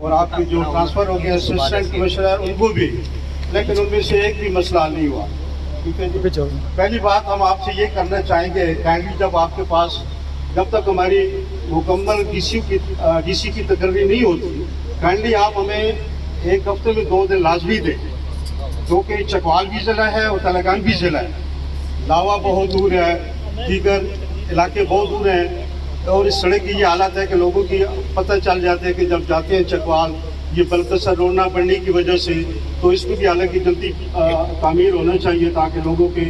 और आपके जो ट्रांसफ़र हो गया असिस्टेंट कमिश्नर उनको भी, लेकिन उनमें से एक भी मसला नहीं हुआ। ठीक है जी। पहली बात हम आपसे ये करना चाहेंगे, काइंडली जब तक हमारी मुकम्मल डीसी की तकरीर नहीं होती, काइंडली आप हमें एक हफ्ते में 2 दिन लाजमी दें, क्योंकि चकवाल भी ज़िला है और तलगान भी ज़िला है, लावा बहुत दूर है, दीगर इलाके बहुत दूर हैं, और इस सड़क की ये हालत है कि लोगों की पता चल जाता है कि जब जाते हैं चकवाल ये बलकसर रोड ना बनने की वजह से, तो इसको भी हालांकि जल्दी तामीर होना चाहिए ताकि लोगों के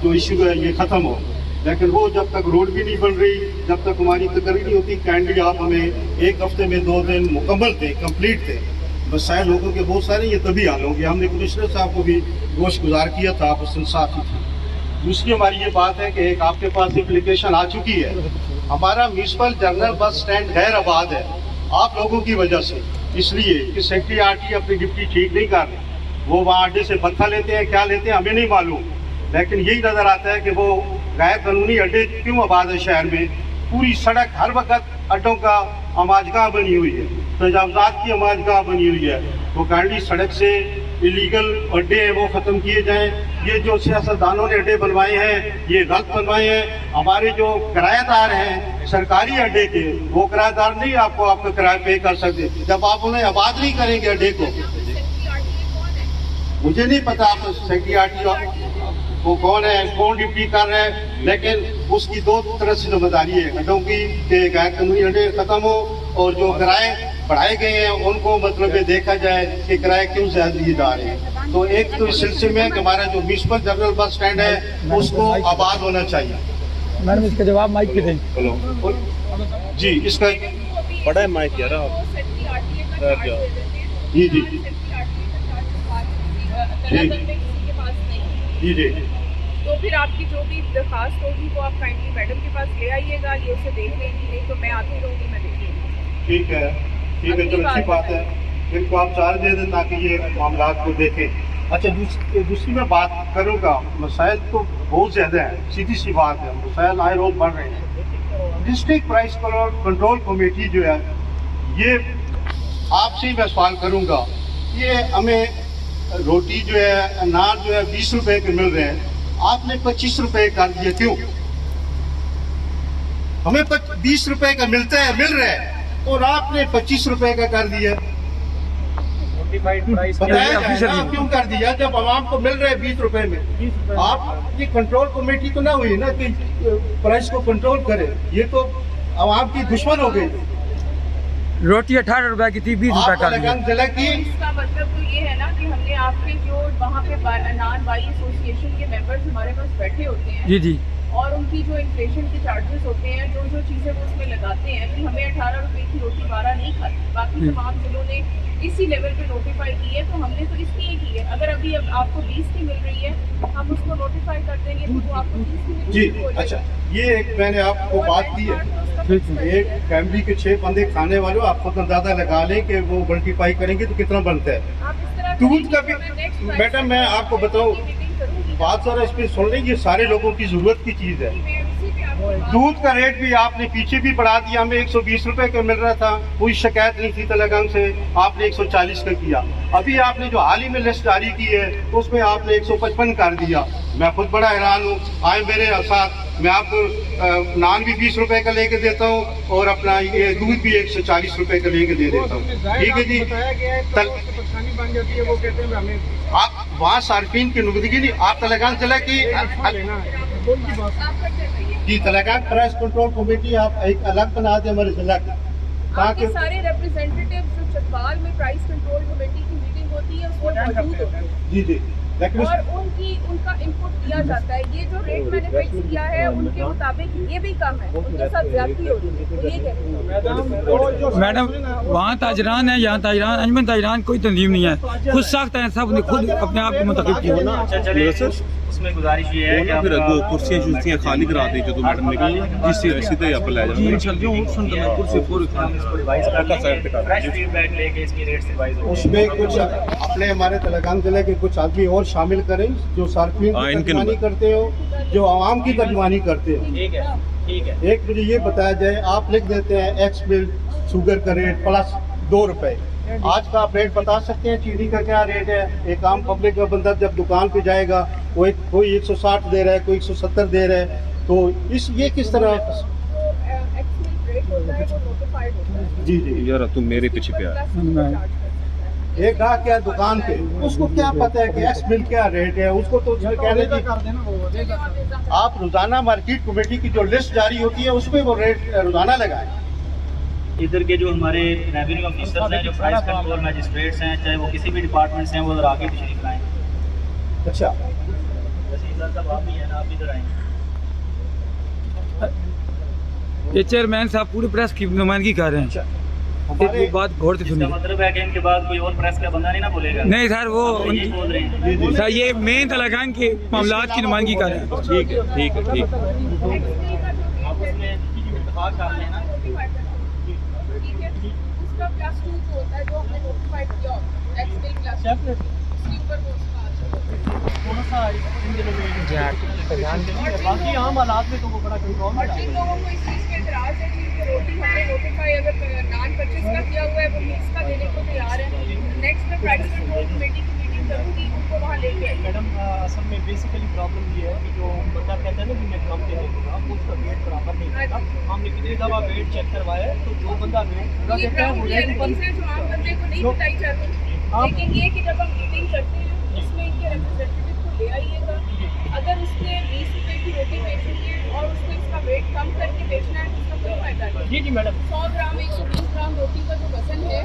जो इशू है ये ख़त्म हो। लेकिन वो जब तक रोड भी नहीं बन रही, जब तक हमारी तकरीर नहीं होती, काइंडली आप हमें एक हफ्ते में 2 दिन मुकम्मल थे, कंप्लीट थे। मसाइल लोगों के बहुत सारे ये तभी हल होंगे। हमने कमिश्नर साहब को भी गोश गुजार किया था, आप उसके साथ ही थे। दूसरी हमारी ये बात है कि एक आपके पास एप्लीकेशन आ चुकी है, हमारा म्यूनसिपल जनरल बस स्टैंड गैर आबाद है आप लोगों की वजह से, इसलिए कि सेक्रेटरी आरटी अपनी ड्यूटी ठीक नहीं कर रहे। वो वहाँ अड्डे से पत्थर लेते हैं, क्या लेते हैं हमें नहीं मालूम, लेकिन यही नज़र आता है कि वो गैर कानूनी अड्डे क्यों आबाद है शहर में। पूरी सड़क हर वक्त अड्डों का अमाजगाह बनी हुई है, तजावजात की अमाजगाह बनी हुई है। तो काइंडली सड़क से इलीगल अड्डे हैं वो ख़त्म किए जाएँ। ये जो सियासतदानों ने अड्डे बनवाए हैं ये गलत बनवाए हैं। हमारे जो किराएदार हैं सरकारी अड्डे के, वो किराएदार नहीं आपको आपका किराया पे कर सकते जब आप उन्हें आबाद नहीं करेंगे अड्डे को। मुझे नहीं पता आप सेक्रेटरी वो कौन है, कौन ड्यूटी कर रहे हैं, लेकिन उसकी 2 तरह से जिम्मेदारी है अड्डों की कि गैर कानूनी अड्डे खत्म हो और जो किराए बढ़ाए गए हैं उनको मतलब देखा जाए कि किराए क्यों ज्यादा दिए जा रहे हैं। तो एक तो इस सिलसिले में कि हमारा जो म्यूनसिपल जनरल बस स्टैंड है उसको आबाद होना चाहिए। मैडम इसका जवाब माइक पे दें। जी इसका बड़ा है माइक यार जी जी जी जी। तो फिर आपकी जो भी दरखास्त होगी वो आप काइंडली मैडम के पास ले आइएगा, ये उसे देख लेंगी, नहीं तो मैं आती रहूँगी, मैं देख लूँगी। ठीक है तो अच्छी बात है, इनको आप चार्ज दे दें ताकि ये मामला को देखें। अच्छा दूसरी मैं बात करूँगा, मसाइल तो बहुत ज़्यादा हैं, सीधी सी बात है, मसाइल आए रोज़ बढ़ रहे हैं। डिस्ट्रिक्ट प्राइस कंट्रोल कमेटी जो है ये आपसे ही मैं सवाल करूँगा, ये हमें रोटी जो है अनार जो है 20 रुपए के मिल रहे हैं, आपने 25 रुपए कर दिए क्यों? हमें 20 रुपए का मिल रहा है और आपने 25 रुपए का कर दिया। बताया क्यों कर दिया जब आवाम को मिल रहा है 20 रुपए में? आप ये कंट्रोल कमेटी तो ना हुई ना कि प्राइस को कंट्रोल करे, ये तो आवाम की दुश्मन हो गई। रोटी 18 रुपए की थी 20 रुपए कर दिया। इसका मतलब तो ये है ना कि हमने आपके जो वहाँ पे नान बाई एसोसिएशन के मेंबर्स हमारे पास बैठे होते हैं जी जी, और उनकी जो इन्फ्लेशन के चार्जेस होते हैं, जो चीज़ें वो उसमें लगाते हैं, फिर हमें 18 रुपए की रोटी 12 नहीं खाती। बाकी तमाम जिलों ने इसी लेवल पे नोटिफाई की है, तो हमने तो इसलिए की है। अगर अभी अब आपको 20 की मिल रही है, हम उसको नोटिफाई कर देंगे तो वो आपको 20 की जी। अच्छा ये एक मैंने आपको बात दी है, एक फैमिली के 6 बंदे खाने वाले हो, आपको अंदाजा लगा लें कि वो मल्टीप्लाई करेंगे तो कितना बनता है। दूध का भी मैडम मैं आपको बताऊँ बात सारा इस पर सुन लेंगे, सारे लोगों की जरूरत की चीज़ है। दूध का रेट भी आपने पीछे भी बढ़ा दिया, हमें 120 रुपए का मिल रहा था, कोई शिकायत नहीं थी तलगाम से, आपने 140 का किया। अभी आपने जो हाल ही में लिस्ट जारी की है उसमें आपने 155 कर दिया। मैं खुद बड़ा हैरान हूँ, आए मेरे साथ, मैं आपको नान भी 20 रुपए का लेके देता हूँ और अपना ये दूध भी 140 रुपए का लेके दे देता हूँ। ठीक है जी। आप वहाँ सार्फिन की नुमाइंदगी नहीं, आप तलगाम जिला की जी तलगाम प्राइस कंट्रोल कमेटी आप एक अलग बना दें हमारे जिला की, ताकि सारे रिप्रेजेंटेटिव जो चकवाल में प्राइस कंट्रोल कमेटी की मीटिंग होती है उसमें मौजूद होते हैं। जी जी, लेकिन और उनका इनपुट दिया जाता है। ये जो रेट मैंने फिक्स किया है उनके मुताबिक ये भी कम है, उनके साथ ज्यादती हो रही है, तो ये कहते हैं। मैडम वहाँ ताजरान है, यहाँ ताजरान अंजमन ताजरान कोई तंजीम नहीं है, खुद सख्त है, सब ने खुद अपने आप को मुंतखब किया। उसमें गुजारिश ये है कि फिर कुर्सियां शुर्सियां खाली करा दी जो मैडम निकली जिससे सीधे आप ले जाओ कुर्सी पूरी फ्रेश फीडबैक लेके इसकी रेट्स रिवाइज हो। उसमें कुछ अपने हमारे तलगाम जिले के कुछ आदमी और शामिल करें जो सार्फिन की तर्जुमानी करते हो, जो आवाम की तर्जुमानी करते हो। ठीक है। एक मुझे ये बताया जाए, आप लिख देते हैं एक्स बिल शुगर का रेट प्लस 2 रुपए। आज का आप रेट बता सकते हैं चीनी का क्या रेट है? एक आम पब्लिक का बंदा जब दुकान पे जाएगा कोई 160 दे रहा है, कोई 170 दे रहा है, तो ये किस तरह? जी जी। यार तुम मेरे पीछे पे आ। एक ग्राहक क्या दुकान पे, उसको क्या पता है कि एक्स मिल्क क्या रेट है? उसको तो कहने की आप रोजाना मार्केट कमेटी की जो लिस्ट जारी होती है उसमें वो रेट रोजाना लगाएं। इधर के जो हमारे रेवेन्यू ऑफिसर्स हैं, जो प्राइस कंट्रोल मैजिस्ट्रेट्स हैं, चाहे वो किसी भी डिपार्टमेंट से हैं, वो इधर आके तशरीफ लाएं। अच्छा, जैसे इधर सब आप भी हैं ना, आप इधर आएँ। ये चेयरमैन साहब पूरी प्रेस की नुमाइंदगी कर रहे हैं। ये बात गौर से इसका सुनिए। मतलब है कि इनके बाद कोई और प्रेस का बंदा नहीं ना बोलेगा। नहीं सर, वो तो यही बोल रहे हैं। सर ये मेन तलगान के मामलात की नुमाइंदगी कर रहे हैं। ठीक है ठीक है ठीक है। आप उसमें इत्तेफाक कर लेना। ठीक है, उसका प्लस 2 जो होता है, जो हमने नोटिफाइड किया होता है, एक्स बिल प्लस 2, उसके ऊपर वो उसका थोड़ा सा इन दिनों में बाकी आम हालात में तो वो बड़ा कंट्रोल में और जिन लोगों को इस चीज़ के एतराज़ है कि रोटी हमने नोटिफाई अगर नान परचेज का किया हुआ है, वो मील्स का देने को तैयार है। नेक्स्ट में प्राइस कंट्रोल कमेटी की मीटिंग करूँगी, उनको वहाँ लेके आएंगे। मैडम असल में बेसिकली प्रॉब्लम ये है कि जो बंदा कहता है ना कि मैं कम दे दूँगा, उसका वेट बराबर नहीं होता। हमने कितनी दफ़ा वेट चेक करवाया है, तो जो बंदा वेट पूरा ये कहता है वो रेट ग्राउंड ऊपर। जो आम बंदे को नहीं बताई जाती, लेकिन ये कि जब हम मीटिंग करते हैं उसमें इनके रिप्रेजेंटेटिव को ले आइएगा। अगर उसने 20 रुपए की रोटी बेचनी है और उसको इसका वेट कम करके बेचना है, तो उसका कोई फायदा नहीं। जी जी मैडम। 100 ग्राम 120 ग्राम रोटी का जो वजन है,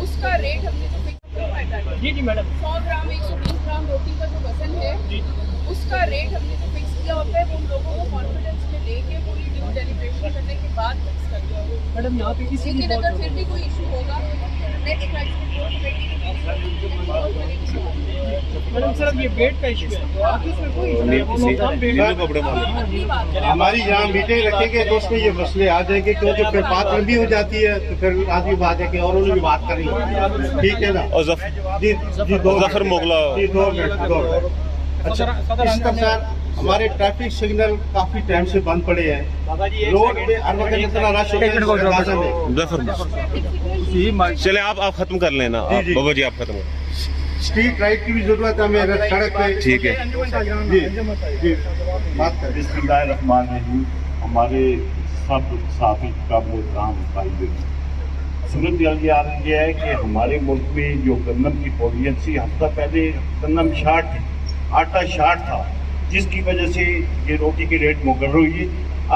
उसका रेट हमने जो फिक्स कोई फायदा नहीं। जी जी मैडम। 100 ग्राम 120 ग्राम रोटी का जो वजन है, उसका रेट हमने जो फिक्स किया होता है, वो उन लोगों को कॉन्फिडेंस में लेके पूरी ड्यू डेलिब्रेशन करने के बाद फिक्स कर दिया होगा। मैडम यहाँ पे किसी लेकिन अगर फिर भी कोई इशू होगा, नेक्स्ट प्राइस कंट्रोल कमेटी की मैडम सिर्फ ये वेट का इशू है, बाकी उसमें कोई इशू नहीं है। वो लोग कम वेट कपड़े मार हमारी यहाँ मीटिंग रखेंगे तो उसमें ये मसले आ जाएंगे, क्योंकि फिर बात लंबी हो जाती है, तो फिर आदमी बात है कि और उन्होंने भी बात करनी है। ठीक है ना? और जी जी, 2 जफर मोगला। जी 2 मिनट। अच्छा, इस तरह से हमारे ट्रैफिक सिग्नल काफी टाइम से बंद पड़े हैं, रोड पे हर वक्त इतना रश होता है। जफर चले आप खत्म कर लेना। जी, जी। बाबा जी आप खत्म कर। स्ट्रीट लाइट की भी जरूरत है हमें सड़क पे। ठीक है। जी जी, बात कर। बिस्मिल्लाहिर्रहमानिर्रहीम। हमारे सब साथी काबिल काम भाई सूरत ये आ रही है कि हमारे मुल्क में जो गंदम की पॉलिसी हफ्ता पहले गंदम शार्ट थी, आटा शार्ट था, जिसकी वजह से ये रोटी की रेट मुकर्रर हुई है।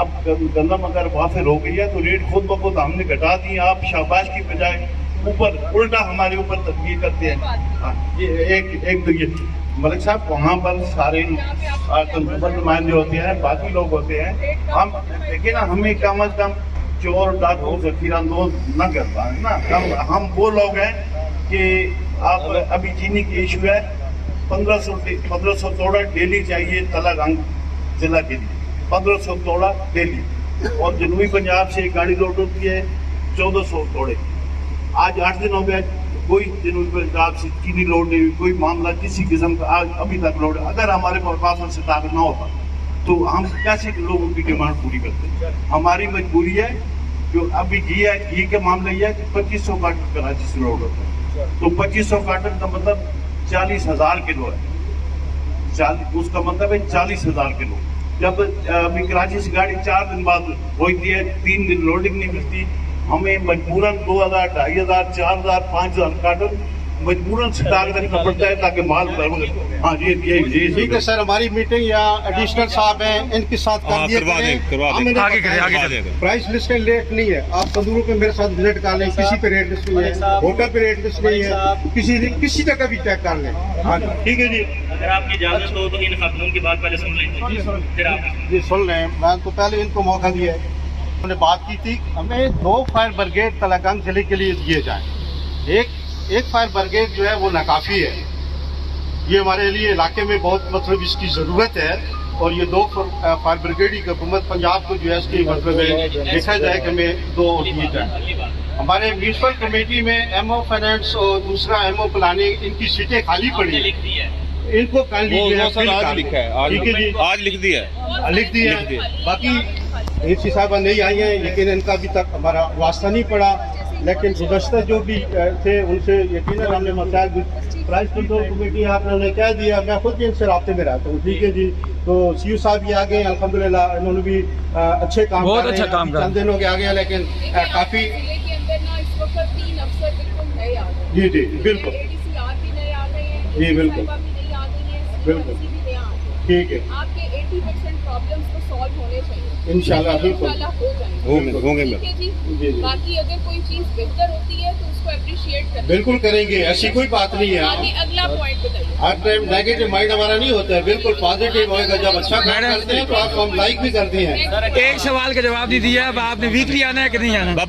अब गंदम अगर वाफिर हो गई है तो रेट खुद ब खुद हमने घटा दी। आप शाबाश की बजाय ऊपर उल्टा हमारे ऊपर तस्वीर करते हैं। हाँ, ये एक तो ये मलिक साहब वहाँ पर सारे कंज्यूमर नुमाइंदे होते हैं, बाकी लोग होते हैं। हम देखिए ना, हमें कम अज कम चोर डाकू जखीरा अंदोज न कर पाए ना। हम वो लोग हैं कि आप अभी चीनी की इशू है, 1500 तोड़ा डेली चाहिए तलागंग जिला के लिए, 1500 तोड़ा डेली। और जनूबी पंजाब से गाड़ी लोड होती है 1400 तोड़े। आज 8 दिन हो गए, कोई जनूबी पंजाब से चीनी लोड नहीं हुई, कोई मामला किसी किस्म का आज अभी तक लोड। अगर हमारे पास से ताकत ना होता तो हम कैसे लोगों की डिमांड पूरी करते? हमारी मजबूरी है। जो अभी घी के मामले ये है कि 2500 कार्टन कराची से लोड होता है, तो 2500 कार्टन का मतलब 40,000 किलो है। उसका मतलब है 40,000 किलो। जब अभी कराची से गाड़ी 4 दिन बाद होती है, 3 दिन लोडिंग नहीं मिलती, हमें मजबूरन 2,000, 2,500, 4,000, 5,000 कार्टन मजबूरन स्टॉक रखना पड़ता है ताकि माल। हाँ जी जी ठीक है सर, हमारी मीटिंग या एडिशनल साहब हैं, इनके साथ कर दिया करें। आगे करें। प्राइस लिस्ट लेट नहीं है, आप तंदूरों पे मेरे साथ विजिट कर लें, किसी पे रेट लिस्ट नहीं है, होटल पे रेट लिस्ट नहीं है, किसी जगह भी चेक कर लें। हाँ ठीक है जी। अगर आपकी इजाजत हो तो इन खातून की बात पहले सुन लेंगे, फिर आप जी सुन रहे हैं। मैं तो पहले इनको मौका दिया है, उन्होंने बात की थी हमें 2 फायर ब्रिगेड तलाकांग जिले के लिए दिए जाएँ। एक फायर ब्रिगेड जो है वो नाकाफी है। ये हमारे लिए इलाके में बहुत मतलब इसकी ज़रूरत है, और ये 2 फायर ब्रिगेड की हुकूमत पंजाब को जो है इसकी मतलब देखा जाए कि हमें 2 दिए जाए। हमारे म्यूनसिपल कमेटी में एमओ फाइनेंस और दूसरा एमओ प्लानिंग, इनकी सीटें खाली पड़ी है, इनको कर लीजिए। आज लिखा है, ठीक है जी, आज लिख दिया है। बाकी एसी साहबा नहीं आई हैं, लेकिन इनका अभी तक हमारा वास्ता नहीं पड़ा। लेकिन गुज़श्ता जो भी थे उनसे यकीनन हमने मसाइल प्राइस कंट्रोल कमेटी आपने कह दिया, मैं खुद भी इनसे राब्ते में रहता हूँ। ठीक है जी, तो सीयू साहब भी आ गए अल्हम्दुलिल्लाह, इन्होंने भी अच्छे काम बहुत कर रहे अच्छा हैं। काम कर रहे हैं। चंद दिन हो गए आ गया, लेकिन काफ़ी जिले के अंदर ना इस वक्त 3 अफसर बिल्कुल नए आ गए हैं। जी जी बिल्कुल ADCR भी नए आ गए हैं, जी, बिल्कुल। साहिबा भी नई आ गई हैं, बिल्कुल। CRC भी नया आ गया है। ठीक है, आपके 80% प्रॉब्लम्स तो सॉल्व होने चाहिए इंशाल्लाह, बिल्कुल। इंशाल्लाह हो जाएंगे। होंगे ठीक है जी। जी, जी। बाकी अगर कोई चीज़ बेहतर होती है तो उसको अप्रिशिएट करना बिल्कुल करेंगे, ऐसी कोई बात नहीं है। आगे अगला पॉइंट बताइए। हर टाइम नेगेटिव माइंड हमारा नहीं होता है, बिल्कुल पॉजिटिव होएगा। जब अच्छा काम मैडम, करते हैं तो आपको हम लाइक भी करते हैं। एक सवाल का जवाब नहीं दिया, अब आपने वीकली आना है कि नहीं आना?